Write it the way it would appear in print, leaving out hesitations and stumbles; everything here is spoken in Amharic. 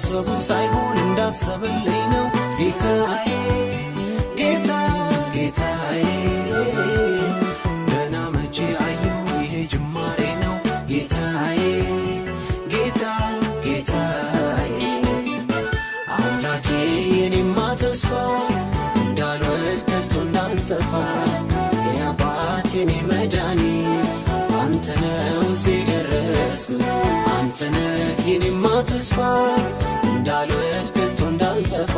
እንዳሰቡት ሳይሆን እንዳሰበልኝ ነው ጌታዬ ጌታ ጌታዬ ገና መቼ አየሁ ይሄ ጅማሬ ነው ጌታዬ ጌታ ጌታዬ አምላኬ የኔማ ተስፋ እንዳልወድቅ ከቶ እንዳልጠፋ የአባቴ የኔ መድኃኒት አንተ ነህ እዚህ ደረስኩት አንተ ነህ የኔማ ተስፋ እንዳልወድቅ ከቶ እንዳልጠፋ